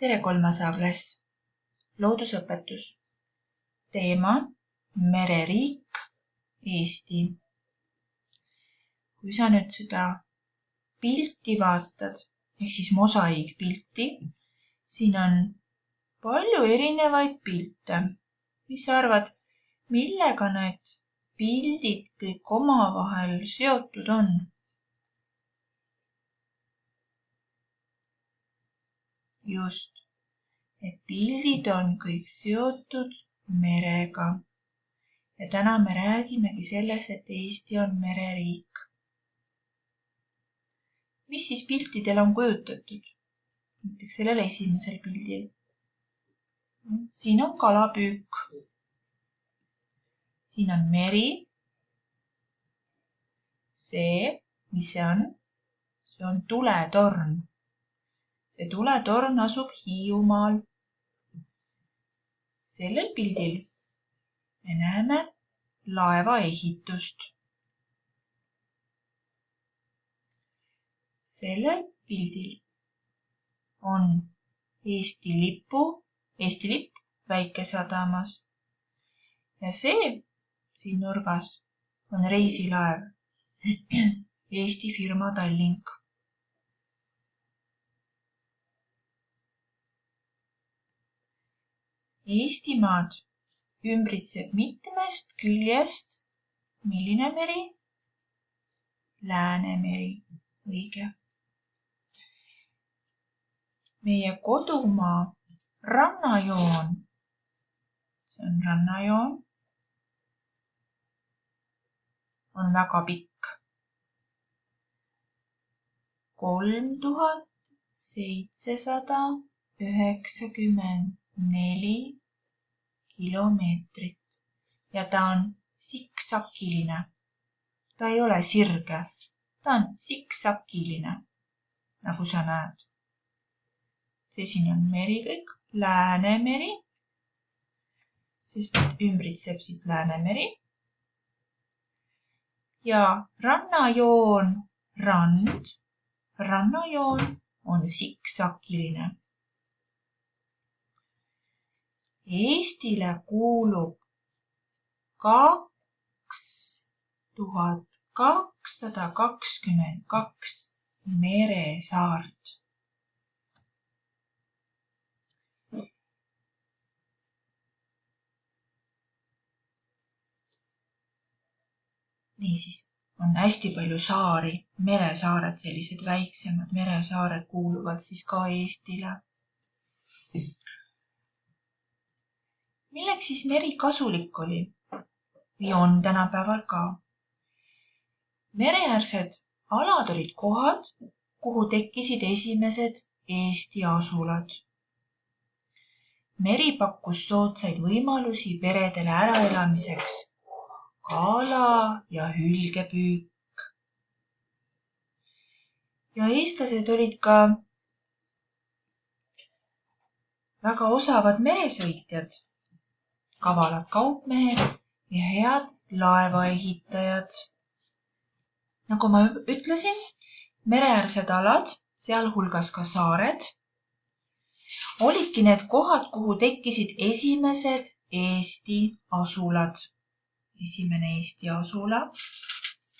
Tere 3. klass. Loodusõpetus. Teema mereriik Eesti. Kui sa nüüd seda pilti vaatad, ehk siis mosaiikpilti, siin on palju erinevaid pilte. Mis sa arvad, millega need pildid kõik omavahel seotud on? Just, et pildid on kõik seotud merega. Ja täna me räägimegi selles, et Eesti on mereriik. Mis siis piltidel on kujutatud? Näiteks sellel esimesel pildil. Siin on kalapüük. Siin on meri. See, mis see on? See on tuletorn. See tuletorn asub Hiiumaal. Sellel pildil me näeme laevaehitust. Sellel pildil on Eesti lipp Väike-Sadamas. Ja see siin nurgas on reisilaev Eesti firma Tallink. Eestimaad ümbritseb mitmest küljest. Milline meri? Läänemeri. Õige. Meie kodumaa rannajoon. See on rannajoon. On väga pikk. 3794 kilomeetrit ja ta on siksakiline. Ta ei ole sirge, ta on siksakiline, nagu sa näed. See siin on meri kõik, Läänemeri, sest ümbritseb siit Läänemeri. Ja rannajoon, rannajoon on siksakiline. Eestile kuulub 2222 meresaart. Niisiis on hästi palju saari, meresaared, sellised väiksemad meresaared kuuluvad siis ka Eestile. Milleks siis meri kasulik oli? Või on tänapäeval ka? Mereäärsed alad olid kohad, kuhu tekkisid esimesed Eesti asulad. Meri pakkus soodsaid võimalusi peredele äraelamiseks. Kala ja hülgepüük. Ja eestlased olid ka väga osavad meresõitjad, kavalad kaupmehed ja head laevaehitajad. Nagu ma ütlesin, mereäärsed alad, sealhulgas ka saared, olidki need kohad, kuhu tekkisid esimesed Eesti asulad. Esimene Eesti asula,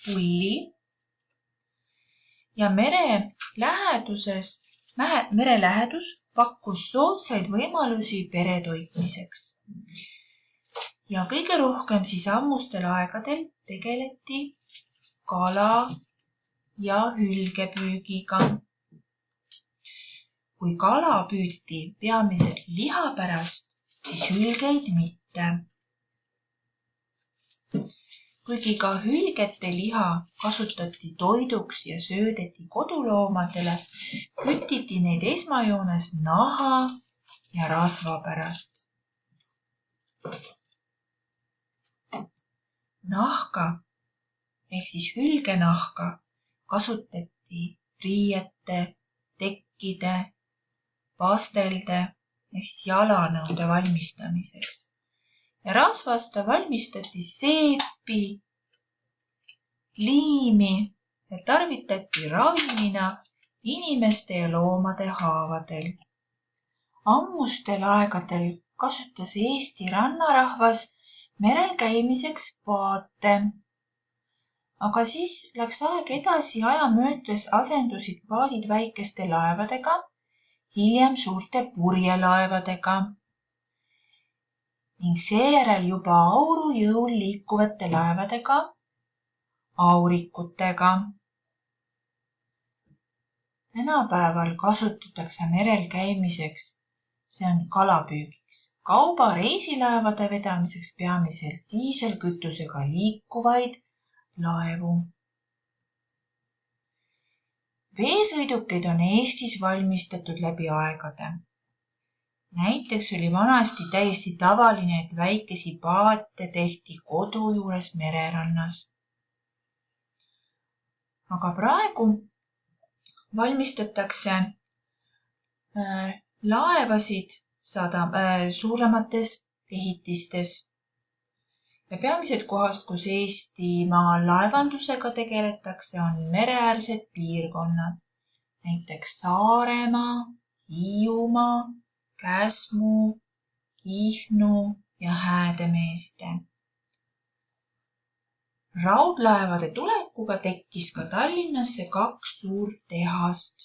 Pulli. Ja merelähedus pakkus soodsaid võimalusi peretoitmiseks. Ja kõige rohkem siis ammustel aegadel tegeleti kala ja hülgepüügiga. Kui kala püüti peamiselt liha pärast, siis hülgeid mitte. Kuigi ka hülgete liha kasutati toiduks ja söödeti koduloomadele, kütiti neid esmajoones naha ja rasva pärast. Nahka ehk siis hülgenahka kasutati riiete, tekkide, pastelde ehk siis jalanõude valmistamiseks. Ja rasvast valmistati seepi, liimi ja tarvitati ravimina inimeste ja loomade haavadel. ammustel aegadel kasutas Eesti rannarahvas merel käimiseks paate. Aga siis läks aeg edasi, aja möödudes asendusid paadid väikeste laevadega, hiljem suurte purjelaevadega ning seejärel juba aurujõul liikuvate laevadega, aurikutega. Tänapäeval kasutatakse merel käimiseks, see on kalapüügiks, kauba reisilaevade vedamiseks peamiselt diiselkütusega liikuvaid laevu. Veesõidukeid on Eestis valmistatud läbi aegade. Näiteks oli vanasti täiesti tavaline, et väikesi paate tehti kodu juures mererannas. Aga praegu valmistatakse laevasid suuremates ehitistes. Ja peamised kohast, kus Eestimaal laevandusega tegeletakse, on mereäärsed piirkonnad, näiteks Saaremaa, Hiiumaa, Käsmu, Kihnu ja Häädemeeste. Raudlaevade tulekuga tekkis ka Tallinnasse 2 suurt tehast,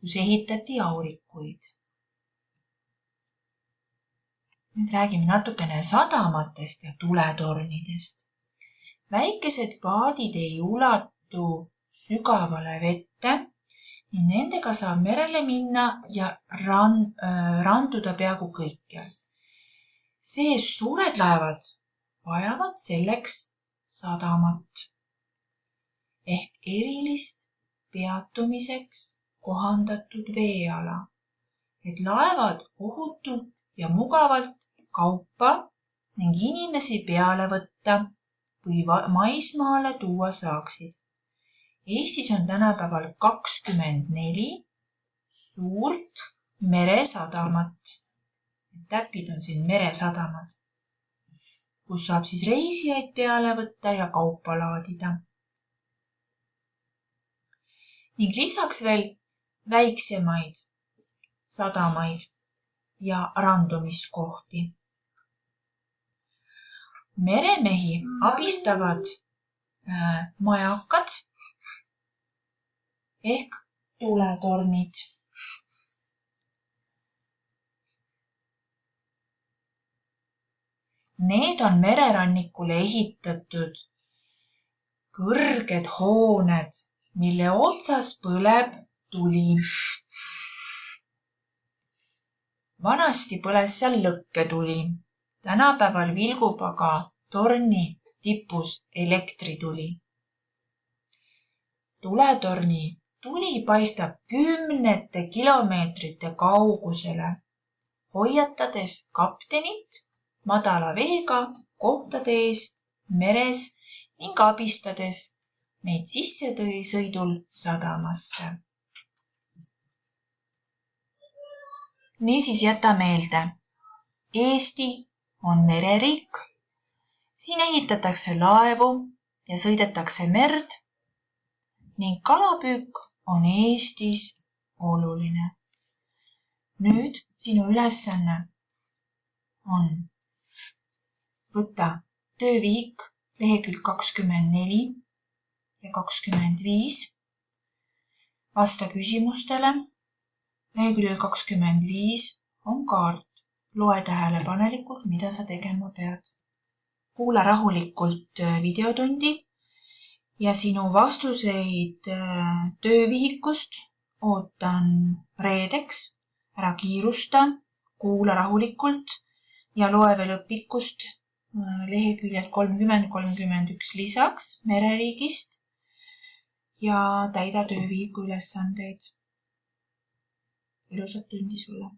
kus ehitati aurikuid. Nüüd räägime natukene sadamatest ja tuletornidest. Väikesed paadid ei ulatu sügavale vette. Nendega saab merele minna ja randuda peaaegu kõikjal. Sees suured laevad vajavad selleks sadamat ehk erilist peatumiseks kohandatud veeala, et laevad ohutult ja mugavalt kaupa ning inimesi peale võtta või maismaale tuua saaksid. Eestis on tänapäeval 24 suurt meresadamat. Täpid on siin meresadamad, kus saab siis reisijaid peale võtta ja kaupa laadida. Ning lisaks veel väiksemaid sadamaid ja randumiskohti. Meremehi abistavad majakad ehk tuletornid. Need on mererannikule ehitatud kõrged hooned, mille otsas põleb tuli. Vanasti põles seal lõkketuli. Tänapäeval vilgub aga torni tipus elektrituli. Tuletorni tuli paistab 10 kilomeetrite kaugusele, hoiatades kaptenit madala veega kohtade eest meres ning abistades neid sissesõidul sadamasse. Niisiis jäta meelde, Eesti on mereriik. Siin ehitatakse laevu ja sõidetakse merd ning kalapüük on Eestis oluline. Nüüd sinu ülesanne on võtta töövihik lehekülg 24 ja 25. Vasta küsimustele. Leheküljel 25 on kaart. Loe tähelepanelikult, mida sa tegema pead. Kuula rahulikult videotundi ja sinu vastuseid töövihikust ootan reedeks. Ära kiirusta, kuula rahulikult ja loe veel õpikust leheküljel 30-31 lisaks mereriigist ja täida töövihiku ülesandeid. Ilusat tundi sulle!